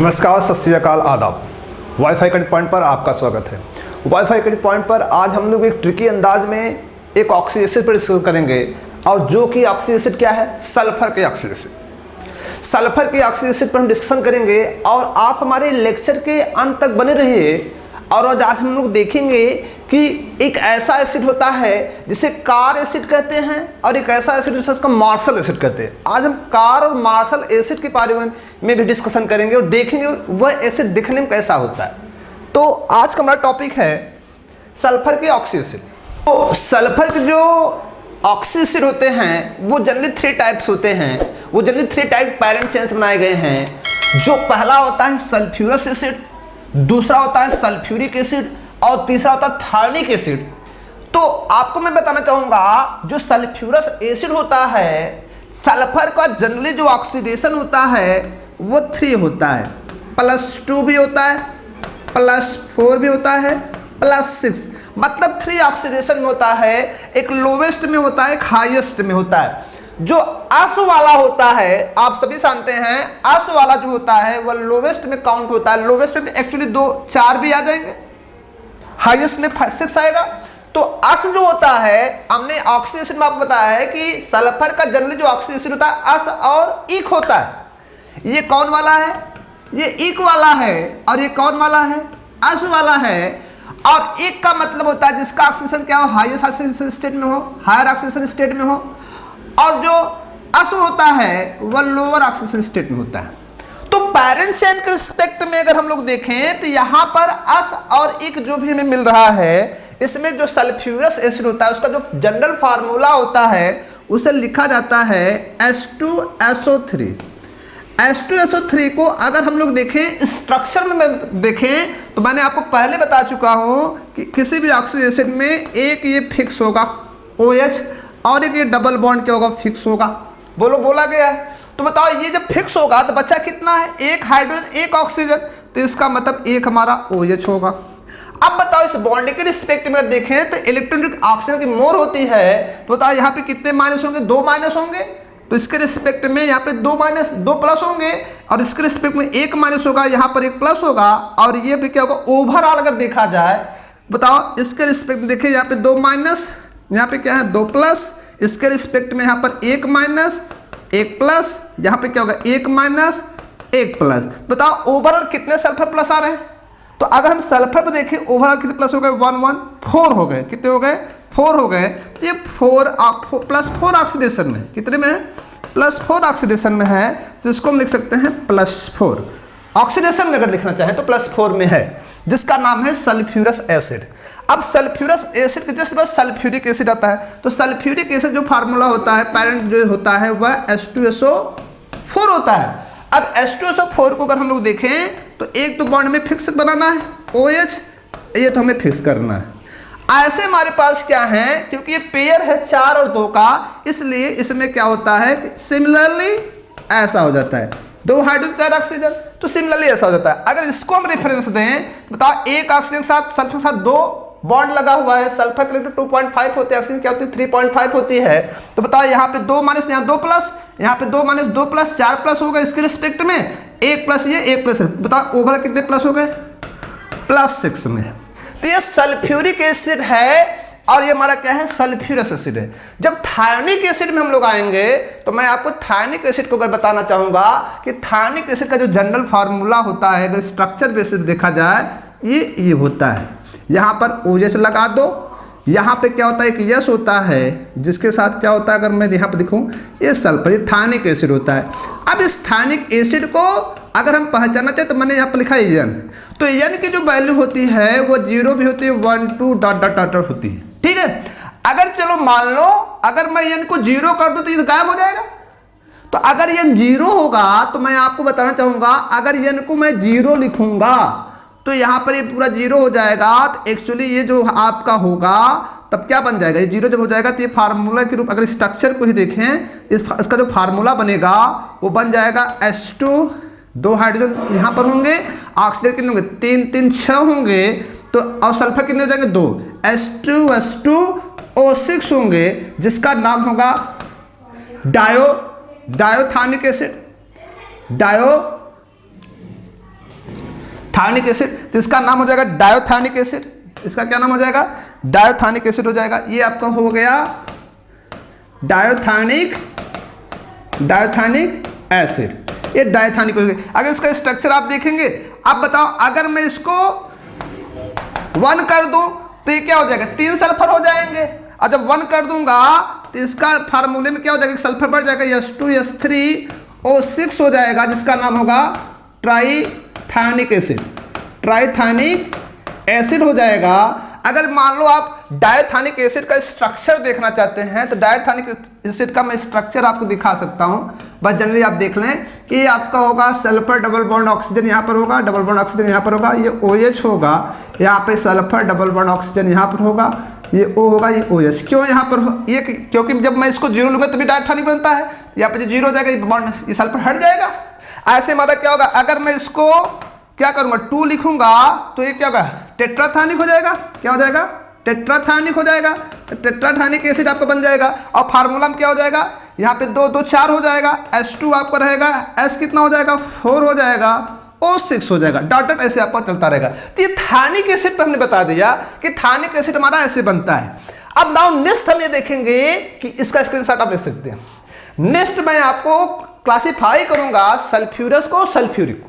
नमस्कार, सत श्री अकाल, आदाब। वाईफाई कनेक्ट पॉइंट पर आपका स्वागत है। वाईफाई कनेक्ट पॉइंट पर आज हम लोग एक ट्रिकी अंदाज में एक ऑक्सी एसिड पर डिस्कस करेंगे, और जो कि ऑक्सी एसिड क्या है? सल्फर के ऑक्सी एसिड। सल्फर के ऑक्सी एसिड पर हम डिस्कशन करेंगे और आप हमारे लेक्चर के अंत तक बने रहिए। और आज हम लोग देखेंगे कि एक ऐसा एसिड होता है जिसे कार एसिड कहते हैं, और एक ऐसा एसिड जिसे उसका मार्शल एसिड कहते हैं। आज हम कार और मार्शल एसिड के बारे में भी डिस्कशन करेंगे और देखेंगे वह एसिड दिखने में कैसा होता है। तो आज का हमारा टॉपिक है सल्फर के ऑक्सी एसिड। तो सल्फर के जो ऑक्सी एसिड होते हैं वो जनरली 3 टाइप्स होते हैं। वो जनरली 3 टाइप पैरेंट चेन्स बनाए गए हैं। जो पहला होता है सल्फ्यूरस एसिड, दूसरा होता है सल्फ्यूरिक एसिड, और तीसरा होता है थार्निक एसिड। तो आपको मैं बताना चाहूँगा, जो सल्फ्यूरस एसिड होता है, सल्फर का जनरली जो ऑक्सीडेशन होता है वो 3 होता है। +2 भी होता है, +4 भी होता है, +6, मतलब 3 ऑक्सीडेशन में होता है। एक लोवेस्ट में होता है, एक हाईएस्ट में होता है। जो अस वाला होता है, आप सभी जानते हैं, अस वाला जो होता है वह लोवेस्ट में काउंट होता है। लोवेस्ट में एक्चुअली 4 भी आ जाएंगे, हाईएस्ट में 6 आएगा। तो अस जो होता है, हमने ऑक्सी एसिड में आपको बताया है कि सल्फर का जनरली जो ऑक्सी एसिड होता है अस और इक होता है। ये कौन वाला है? ये इक वाला है। और ये कौन वाला है? अस वाला है। और इक का मतलब होता है जिसका ऑक्सीडेशन क्या हो? हाईएस्ट ऑक्सीडेशन स्टेट में हो, हायर ऑक्सीडेशन स्टेट में हो। और जो अस होता है वह लोअर ऑक्सीडेशन स्टेट में होता है। तो पैरेंट चेन के रिस्पेक्ट में अगर हम लोग देखें तो यहाँ पर अस और इक जो भी हमें मिल रहा है, इसमें जो सल्फ्यूरस एसिड होता है उसका जो जनरल फार्मूला होता है उसे लिखा जाता है H2SO3। H2SO3 को अगर हम लोग देखें स्ट्रक्चर में देखें तो मैंने आपको पहले बता चुका हूँ कि किसी भी ऑक्सी एसिड में एक ये फिक्स होगा OH, और एक ये डबल बॉन्ड क्या होगा? फिक्स होगा। बोला गया है। तो बताओ, ये जब फिक्स होगा तो बच्चा कितना है? एक हाइड्रोजन, एक ऑक्सीजन, तो इसका मतलब एक हमारा OH होगा। अब बताओ, इस बॉन्ड के रिस्पेक्ट में देखें तो इलेक्ट्रॉनिक ऑक्सीजन की मोर होती है, तो बताओ यहाँ पे कितने माइनस होंगे? 2 माइनस होंगे। तो इसके रिस्पेक्ट में यहाँ पे 2 प्लस होंगे, और इसके रिस्पेक्ट में 1 माइनस होगा, यहाँ पर 1 प्लस होगा। और ये भी क्या होगा? ओवरऑल अगर देखा जाए, बताओ इसके रिस्पेक्ट में देखिए, यहाँ पे 2 माइनस, यहाँ पे क्या है? 2 प्लस। इसके रिस्पेक्ट में यहाँ पर 1 माइनस, 1 प्लस, यहाँ पे क्या होगा? 1 माइनस, 1 प्लस। बताओ ओवरऑल कितने सल्फर प्लस आ रहे हैं? तो अगर हम सल्फर पर देखें ओवरऑल कितने प्लस हो गए? 1 1 4 हो गए। कितने हो गए? 4 हो गए। तो ये 4 ऑक्सीडेशन में, कितने में है? +4 ऑक्सीडेशन में है। तो इसको हम लिख सकते हैं +4 ऑक्सीडेशन में। अगर लिखना चाहें तो +4 में है, जिसका नाम है सल्फ्यूरस एसिड। अब सल्फ्यूरस एसिड के जस्ट बाद सल्फ्यूरिक एसिड आता है। तो सल्फ्यूरिक एसिड जो फार्मूला होता है, पैरेंट जो होता है, वह H2SO4 होता है। अब H2SO4 को अगर हम लोग देखें तो एक तो बॉन्ड में फिक्स बनाना है OH, ये तो हमें फिक्स करना है। ऐसे हमारे पास क्या है, क्योंकि ये पेयर है 4 और 2 का, इसलिए इसमें क्या होता है? सिमिलरली ऐसा हो जाता है, 2 हाइड्रोजन 4 ऑक्सीजन, तो सिमिलरली ऐसा हो जाता है। अगर इसको हम रेफरेंस दें, बताओ एक ऑक्सीजन के साथ सल्फर के साथ 2 बॉन्ड लगा हुआ है। सल्फर के इलेक्ट्रॉन 2.5 होते हैं, ऑक्सीजन क्या होती है? 3.5 होती है। तो बताओ यहाँ पे 2 माइनस, यहाँ 2 प्लस, यहाँ पे 2 माइनस 2 प्लस, 4 प्लस होगा। इसके रिस्पेक्ट में 1 प्लस, ये 1 प्लस। बताओ ओवरऑल कितने प्लस हो गए? +6 में। तो ये सल्फ्यूरिक एसिड है, और ये हमारा क्या है? सल्फ्यूरस एसिड है। जब थार्निक एसिड में हम लोग आएंगे तो मैं आपको थार्निक एसिड को अगर बताना चाहूँगा कि थार्निक एसिड का जो जनरल फार्मूला होता है, अगर स्ट्रक्चर बेसिस देखा जाए, ये होता है। यहाँ पर OH लगा दो, यहाँ पे क्या होता है? एक यस होता है, जिसके साथ क्या होता है? अगर मैं यहाँ पर दिखूँ, ये सल्फर, ये थार्निक एसिड होता है। अब इस थार्निक एसिड को अगर हम पहचानना चाहें तो मैंने यहाँ पर लिखा है N। तो N की जो वैल्यू होती है वो 0 भी होती है, 1 2 डॉट डॉट डॉट होती है। ठीक है। अगर चलो मान लो अगर मैं N को 0 कर दूँ तो ये गायब हो जाएगा। तो अगर N 0 होगा तो मैं आपको बताना चाहूँगा, अगर N को मैं 0 लिखूँगा तो यहाँ पर ये पूरा 0 हो जाएगा। तो एक्चुअली ये जो आपका होगा तब क्या बन जाएगा? ये 0 जब हो जाएगा तो ये फार्मूला के रूप, अगर स्ट्रक्चर को ही देखें, इसका जो फार्मूला बनेगा वो बन जाएगा H2, 2 हाइड्रोजन यहाँ पर होंगे, ऑक्सीजन कितने होंगे? 3 3 6 होंगे। तो और सल्फर कितने हो जाएंगे? 2, H2O6 होंगे, जिसका नाम होगा डायोथार्निक एसिड। थायनिक एसिड, तो इसका नाम हो जाएगा डायोथानिक एसिड। इसका क्या नाम हो जाएगा? डायोथानिक एसिड हो जाएगा। ये आपका हो गया डायोथानिक एसिड, ये डायोथानिक हो गया। अगर इसका स्ट्रक्चर आप देखेंगे, आप बताओ अगर मैं इसको 1 कर दूं तो ये क्या हो जाएगा? 3 सल्फर हो जाएंगे, और जब 1 कर दूंगा तो इसका फार्मूले में क्या हो जाएगा? सल्फर बढ़ जाएगा, H2S3O6 हो जाएगा, जिसका नाम होगा ट्राइथानिक एसिड। ट्राइथानिक एसिड हो जाएगा। अगर मान लो आप डायोथानिक एसिड का स्ट्रक्चर देखना चाहते हैं तो डायोथानिक एसिड का मैं स्ट्रक्चर आपको दिखा सकता हूं, बस जनरली आप देख लें कि आपका होगा सल्फर डबल बॉन्ड ऑक्सीजन यहाँ पर होगा, डबल बॉन्ड ऑक्सीजन यहाँ पर होगा, ये OH होगा, यहाँ पे सल्फर डबल बॉन्ड ऑक्सीजन यहाँ पर होगा, ये O होगा, ये OH। क्यों यहाँ पर ये? क्योंकि जब मैं इसको 0 लूँगा तभी डायोथानिक बनता है। यहाँ पे जो 0 हो जाएगा, ये बॉन्ड, ये सल्फर हट जाएगा। ऐसे मतलब क्या होगा? अगर मैं इसको क्या करूँगा? 2 लिखूंगा तो ये क्या होगा? टेट्राथानिक हो जाएगा। क्या हो जाएगा? टेट्राथानिक हो जाएगा। टेट्राथानिक एसिड आपका बन जाएगा। और फार्मूला में क्या हो जाएगा? यहाँ पे 2 2 4 हो जाएगा, H2 आपका रहेगा, S कितना हो जाएगा? 4 हो जाएगा, O6 हो जाएगा, डॉटेड ऐसे आपका चलता रहेगा। तो ये थानिक एसिड पे हमने बता दिया कि थानिक एसिड हमारा ऐसे बनता है। अब नाउ नेक्स्ट हम ये देखेंगे कि इसका स्क्रीनशॉट आप ले सकते हैं। नेक्स्ट मैं आपको क्लासिफाई करूंगा सल्फ्यूरस को, सल्फ्यूरिक को।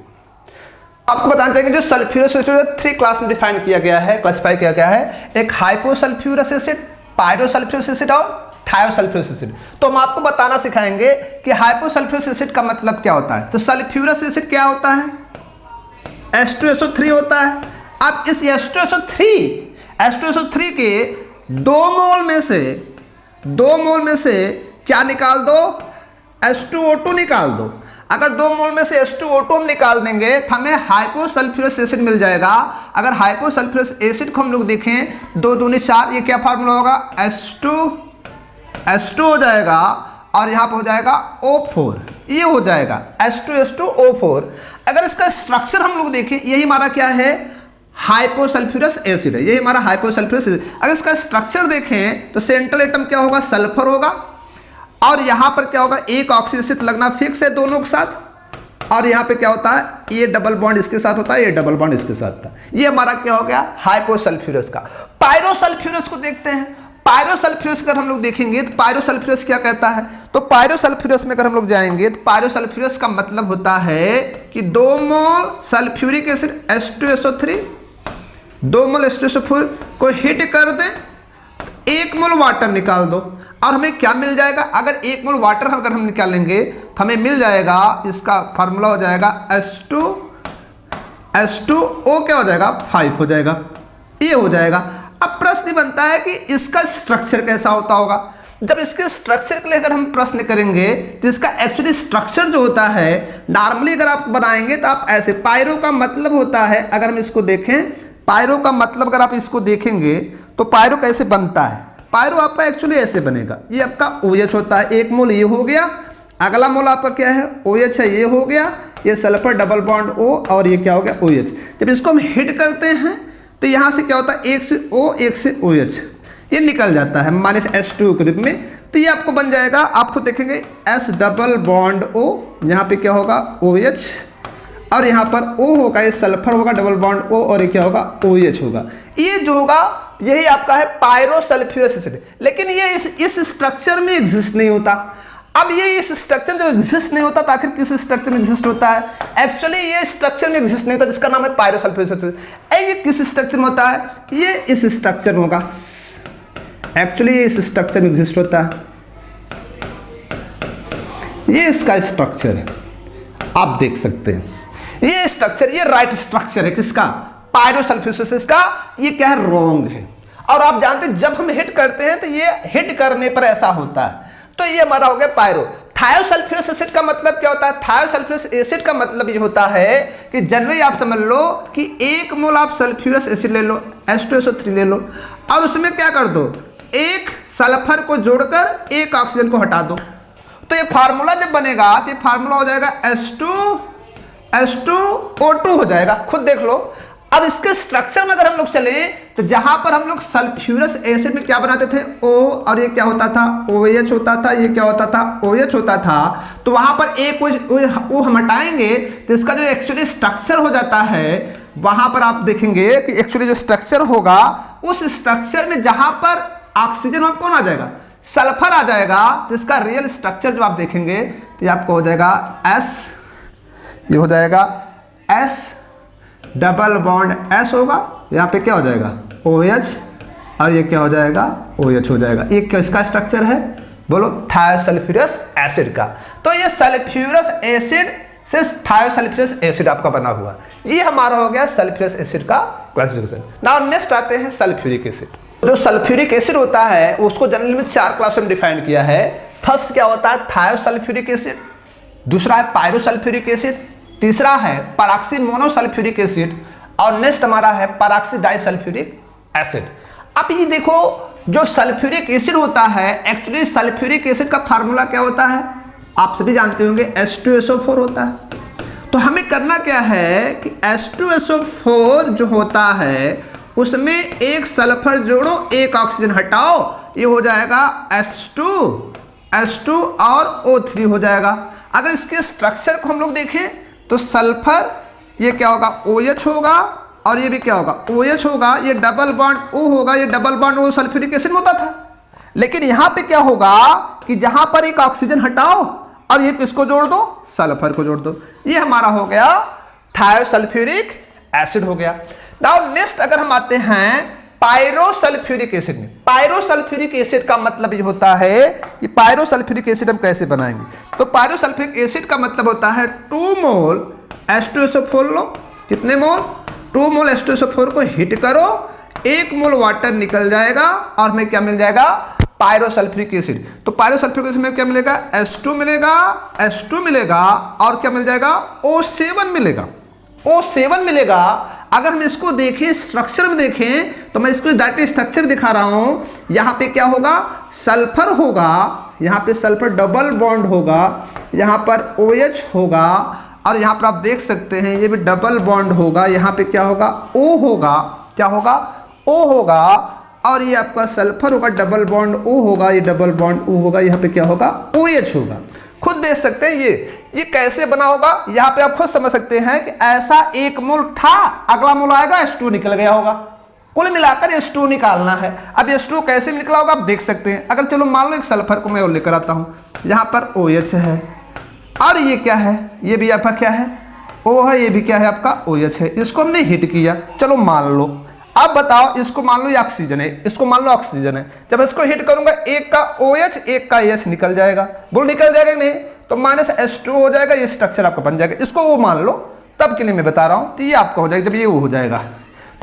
आपको बताना चाहिए जो सल्फ्यूरस एसिड 3 क्लास में डिफाइन किया गया है, क्लासिफाई किया गया है। एक हाइपोसल्फ्यूरस एसिड, पायरोसल्फ्यूरस एसिड और थायोसल्फ्यूरस एसिड। तो हम आपको बताना सिखाएंगे कि हाइपोसल्फ्यूरस एसिड का मतलब क्या होता है। तो सल्फ्यूरस एसिड क्या होता है? H2SO3 होता है। अब इस H2SO3 के 2 मोल में से क्या निकाल दो? H2O2 निकाल दो। अगर 2 मोल में से H2O2 हम निकाल देंगे तो हमें हाइपोसल्फ्यूरस एसिड मिल जाएगा। अगर हाइपोसल्फ्यूरस एसिड को हम लोग देखें 2 दूनी 4, ये क्या फार्मूला होगा? H2 हो जाएगा, और यहाँ पर हो जाएगा O4, ये हो जाएगा H2S2O4। अगर इसका स्ट्रक्चर हम लोग देखें, यही हमारा क्या है? हाइपोसल्फ्यूरस एसिड है, यही हमारा हाइपोसल्फ्यूरस एसिड। अगर इसका स्ट्रक्चर देखें तो सेंट्रल एटम क्या होगा? सल्फर होगा, और यहाँ पर क्या होगा? एक ऑक्सीजन लगना फिक्स है दोनों के साथ, और यहाँ पे क्या होता है? ये डबल बॉन्ड इसके साथ होता है, ये डबल बॉन्ड इसके साथ था। ये हमारा क्या हो गया? हाइपोसल्फ्यूरस का। पायरोसल्फ्यूरस को देखते हैं। पायरोसल्फ्यूरस अगर हम लोग देखेंगे तो पायरोसल्फ्यूरस क्या कहता है? तो पायरोसल्फ्यूरस में अगर हम लोग जाएंगे तो पायरोसल्फ्यूरस का मतलब होता है कि 2 मोल सल्फ्यूरिक एसिड H2SO3, 2 मोल H2SO4 को हिट कर दें, 1 मोल वाटर निकाल दो, और हमें क्या मिल जाएगा? अगर 1 मोल वाटर अगर हम निकालेंगे तो हमें मिल जाएगा, इसका फार्मूला हो जाएगा H2O क्या हो जाएगा? 5 हो जाएगा, ये हो जाएगा। अब प्रश्न बनता है कि इसका स्ट्रक्चर कैसा होता होगा। जब इसके स्ट्रक्चर के लिए अगर हम प्रश्न करेंगे तो इसका एक्चुअली स्ट्रक्चर जो होता है, नॉर्मली अगर आप बनाएंगे तो आप ऐसे, पायरो का मतलब होता है, अगर हम इसको देखें, पायरो का मतलब अगर आप इसको देखेंगे तो पायरो कैसे बनता है? पायरो आपका एक्चुअली ऐसे बनेगा। ये आपका OH होता है, 1 मोल ये हो गया, अगला मोल आपका क्या है? OH है, ये हो गया, ये सल्फर डबल बॉन्ड O, और ये क्या हो गया? OH। जब इसको हम हिट करते हैं तो यहाँ से क्या होता है? 1 से O, 1 से OH, ये निकल जाता है -H2 के रूप में। तो ये आपको बन जाएगा, आपको देखेंगे S डबल बॉन्ड O, यहाँ पे क्या होगा? OH, और यहाँ पर O होगा, ये सल्फर होगा, डबल बॉन्ड O, और ये क्या होगा? OH होगा। ये जो होगा यही आपका है पायरोसल्फ्यूरस एसिड। लेकिन ये इस स्ट्रक्चर में एग्जिस्ट नहीं होता। अब ये इस स्ट्रक्चर जो एग्जिस्ट नहीं होता, तो आखिर किस स्ट्रक्चर में एग्जिस्ट होता है? एक्चुअली ये स्ट्रक्चर में एग्जिस्ट नहीं होता, जिसका नाम है पायरोसल्फ्यूरस एसिड। ये किस स्ट्रक्चर में होता है? ये इस स्ट्रक्चर में होगा। एक्चुअली ये इस स्ट्रक्चर में एग्जिस्ट होता है, ये इसका स्ट्रक्चर है, आप देख सकते हैं। ये स्ट्रक्चर, ये राइट स्ट्रक्चर है किसका? पायरोसल्फ्यूरस एसिड का। ये क्या है? रॉन्ग है। और आप जानते हैं जब हम हिट करते हैं तो ये हिट करने पर ऐसा होता है। तो ये हमारा हो गया पायरो। थायोसल्फ्यूरस एसिड का मतलब क्या होता है? थायोसल्फ्यूरस एसिड का मतलब ये होता है कि जनरली आप समझ लो कि 1 मोल आप सल्फ्यूरस एसिड ले लो, H2SO3 ले लो, और उसमें क्या कर दो? 1 सल्फर को जोड़कर 1 ऑक्सीजन को हटा दो। तो ये फार्मूला जब बनेगा तो ये फार्मूला हो जाएगा H2O2 हो जाएगा। खुद देख लो। अब इसके स्ट्रक्चर में अगर हम लोग चले तो जहां पर हम लोग सल्फ्यूरस एसिड में क्या बनाते थे? O, और ये क्या होता था? OH होता था, ये क्या होता था? OH होता था। तो वहां पर एक O हम हटाएंगे तो इसका जो एक्चुअली स्ट्रक्चर हो जाता है वहां पर आप देखेंगे कि एक्चुअली जो स्ट्रक्चर होगा उस स्ट्रक्चर में जहां पर ऑक्सीजन वहां कौन आ जाएगा, सल्फर आ जाएगा। तो इसका रियल स्ट्रक्चर जो आप देखेंगे तो ये आपको हो जाएगा एस, ये हो जाएगा एस डबल बॉन्ड एस होगा, यहाँ पे क्या हो जाएगा OH, और ये क्या हो जाएगा OH हो जाएगा। ये किसका स्ट्रक्चर है, बोलो थायोसल्फ्यूरस एसिड का। तो ये सल्फ्यूरस एसिड से थायोसल्फ्यूरस एसिड आपका बना हुआ, ये हमारा हो गया सल्फ्यूरस एसिड का क्लासिफिकेशन। नाउ नेक्स्ट आते हैं सल्फ्यूरिक एसिड। जो सल्फ्यूरिक एसिड होता है उसको जनरली में 4 क्लास में डिफाइन किया है। फर्स्ट क्या होता है थायोसल्फ्यूरिक एसिड, दूसरा है पायरोसल्फ्यूरिक एसिड, तीसरा है पैरॉक्सी मोनोसल्फ्यूरिक एसिड, और नेक्स्ट हमारा है पैरॉक्सी डाइसल्फ्यूरिक एसिड। अब ये देखो जो सल्फ्यूरिक एसिड होता है, एक्चुअली सल्फ्यूरिक एसिड का फार्मूला क्या होता है आप सभी जानते होंगे, H2SO4 होता है। तो हमें करना क्या है कि H2SO4 जो होता है उसमें एक सल्फर जोड़ो, एक ऑक्सीजन हटाओ, ये हो जाएगा H2 और O3 हो जाएगा। अगर इसके स्ट्रक्चर को हम लोग देखें तो सल्फर ये क्या होगा OH होगा, और ये भी क्या होगा OH होगा, ये डबल बॉन्ड O होगा, ये double bond O sulphuric acid में होता था। लेकिन यहाँ पे क्या होगा कि जहां पर एक ऑक्सीजन हटाओ और ये किसको जोड़ दो, सल्फर को जोड़ दो, ये हमारा हो गया थायोसल्फ्यूरिक एसिड हो गया। नाउ नेक्स्ट अगर हम आते हैं पायरोसल्फ्यूरिक एसिड में। पायरोसल्फ्यूरिक एसिड का मतलब ये होता है कि पायरोसल्फ्यूरिक एसिड हम कैसे बनाएंगे। तो पायरोसल्फ्यूरिक एसिड का मतलब होता है 2 मोल H2SO4 लो, कितने मोल 2 मोल H2SO4 को हिट करो, 1 मोल वाटर निकल जाएगा और हमें क्या मिल जाएगा पायरोसल्फ्यूरिक एसिड। तो पायरोसल्फ्यूरिक एसिड में क्या मिलेगा H2 मिलेगा और क्या मिल जाएगा O7 मिलेगा। अगर हम इसको देखें स्ट्रक्चर में देखें तो मैं इसको डायरेक्ट स्ट्रक्चर दिखा रहा हूं। यहाँ पे क्या होगा सल्फर होगा, यहाँ पे सल्फर डबल बॉन्ड होगा, यहाँ पर OH होगा, और यहाँ पर आप देख सकते हैं ये भी डबल बॉन्ड होगा, यहाँ पे क्या होगा O होगा, क्या होगा O होगा, और ये आपका सल्फर होगा डबल बॉन्ड O होगा, ये डबल बॉन्ड O होगा, यहाँ पे क्या होगा OH होगा। खुद देख सकते हैं ये कैसे बना होगा, यहाँ पे आप खुद समझ सकते हैं कि ऐसा 1 मोल था, अगला मोल आएगा H2 निकल गया होगा, कुल मिलाकर H2 निकालना है। अब H2 कैसे निकला होगा आप देख सकते हैं। अगर चलो मान लो एक सल्फर को मैं और लेकर आता हूँ, यहाँ पर OH है और ये क्या है, ये भी आपका क्या है O है, ये भी क्या है आपका OH है। इसको हमने हिट किया, चलो मान लो, अब बताओ इसको मान लो ये ऑक्सीजन है, इसको मान लो ऑक्सीजन है। जब इसको हिट करूंगा एक का OH एक का H निकल जाएगा, बोल निकल जाएगा नहीं, तो -H2 हो जाएगा, ये स्ट्रक्चर आपका बन जाएगा। इसको वो मान लो, तब के लिए मैं बता रहा हूं, तो ये आपका हो जाएगा जब ये वो हो जाएगा।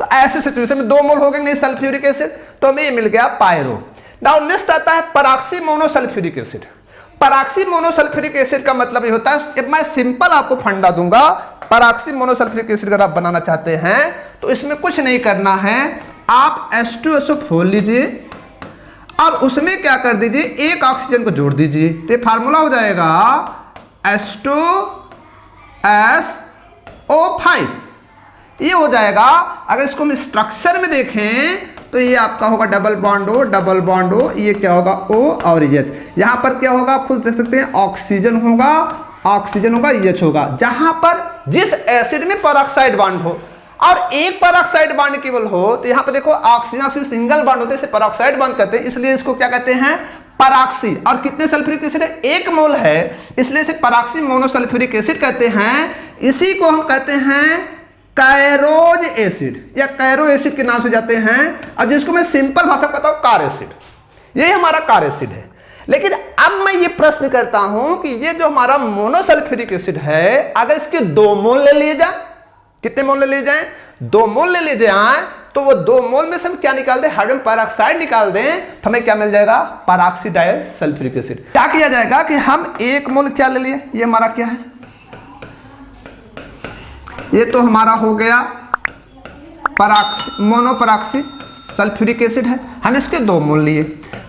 तो ऐसे सिचुएशन में 2 मोल हो गए नहीं सल्फ्यूरिक एसिड, तो हमें ये मिल गया पायरो। नाउ नेक्स्ट आता है पैरॉक्सी मोनोसल्फ्यूरिक एसिड। पैरॉक्सी मोनोसल्फ्यूरिक एसिड का मतलब ये होता है, मैं सिंपल आपको फंडा दूंगा। पैरॉक्सी मोनोसल्फ्यूरिक एसिड अगर आप बनाना चाहते हैं तो इसमें कुछ नहीं करना है, आप H2SO4 लीजिए और उसमें क्या कर दीजिए एक ऑक्सीजन को जोड़ दीजिए, तो फार्मूला हो जाएगा H2SO5, ये हो जाएगा। अगर इसको हम स्ट्रक्चर में देखें तो ये आपका होगा डबल बॉन्ड O, ये क्या होगा O और H। यहाँ पर क्या होगा आप खुद देख सकते हैं, ऑक्सीजन होगा H होगा, जहां पर जिस एसिड में पेरोक्साइड बॉन्ड हो और एक पेरोक्साइड बॉन्ड केवल हो, तो यहाँ पर देखो ऑक्सीजन सिंगल बॉन्ड होते हैं, इसे पेरोक्साइड बॉन्ड कहते हैं, इसलिए इसको क्या कहते हैं पैरॉक्सी। और कितने सल्फ्यूरिक एसिड है 1 मोल है, इसलिए इसे पैरॉक्सी मोनोसल्फ्यूरिक एसिड कहते हैं। इसी को हम कहते हैं कैरोज एसिड या कैरो एसिड के नाम से जाते हैं, और जिसको मैं सिंपल भाषा में कहता हूं कार एसिड, यही हमारा कार एसिड है। लेकिन अब मैं ये प्रश्न करता हूं कि ये जो हमारा मोनोसल्फ्यूरिक एसिड है, अगर इसके 2 मोल ले लिए जाए, कितने मोल ले लिए जाए 2 मोल ले लिए जाए, तो वो 2 मोल में से हम क्या निकाल दें हाइड्रोजन पेरोक्साइड निकाल दें, तो हमें क्या मिल जाएगा पैरॉक्सी डाइसल्फ्यूरिक एसिड। क्या किया जाएगा कि हम 1 मोल क्या ले लिए, ये हमारा क्या है, ये तो हमारा हो गया मोनोपैरॉक्सी सल्फ्यूरिक एसिड है, हम इसके 2 मोल लिए।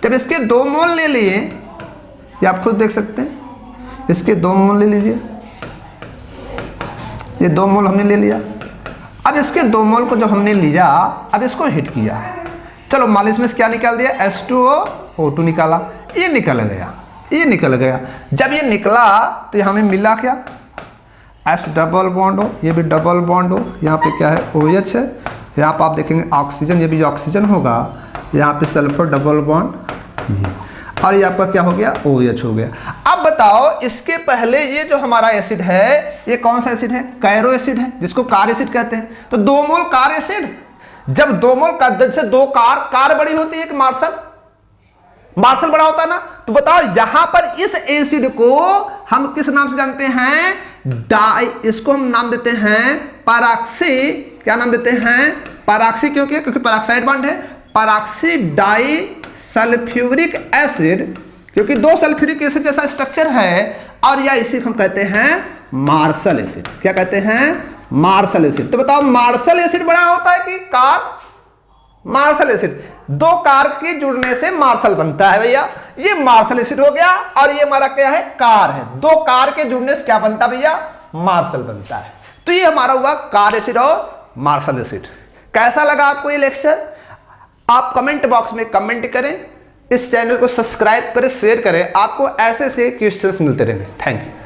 जब इसके 2 मोल ले लिए, ये आप खुद देख सकते हैं, इसके 2 मोल ले लीजिए, ये 2 मोल हमने ले लिया। अब इसके 2 मोल को जब हमने लिया, अब इसको हिट किया, चलो मान लो इसमें से क्या निकाल दिया H2O2 निकाला, ये निकल गया। जब ये निकला तो हमें मिला क्या एस डबल बॉन्ड हो, ये भी डबल बॉन्ड हो, यहाँ पे क्या है OH है, यहाँ पे आप देखेंगे ऑक्सीजन, ये भी ऑक्सीजन होगा, यहाँ पे सल्फर डबल बॉन्ड, और ये आपका क्या हो गया OH हो गया। अब बताओ इसके पहले ये जो हमारा एसिड है ये कौन सा एसिड है, कैरो एसिड है, जिसको कार एसिड कहते हैं। तो 2 मोल कार एसिड, जब 2 मोल का से 2 कार बड़ी होती है, एक मार्शल बड़ा होता है ना। तो बताओ यहां पर इस एसिड को हम किस नाम से जानते हैं, इसको हम नाम देते हैं पैरॉक्सी, क्या नाम देते हैं पैरॉक्सी, क्योंकि पैरॉक्साइड बॉन्ड है, पैरॉक्सी डाई सल्फ्यूरिक एसिड, क्योंकि 2 सल्फ्यूरिक एसिड जैसा स्ट्रक्चर है, और या इसी हम कहते हैं मार्शल एसिड। क्या कहते हैं, मार्शल एसिड। तो बताओ मार्शल एसिड बड़ा होता है कि कार, मार्शल एसिड, 2 कार के जुड़ने से मार्शल बनता है भैया, ये मार्शल एसिड हो गया, और ये हमारा क्या है कार है, 2 कार के जुड़ने से क्या बनता है भैया, मार्शल बनता है। तो ये हमारा हुआ कार एसिड और मार्शल एसिड। कैसा लगा आपको ये लेक्चर, आप कमेंट बॉक्स में कमेंट करें, इस चैनल को सब्सक्राइब करें, शेयर करें, आपको ऐसे क्वेश्चंस मिलते रहेंगे। Thank you.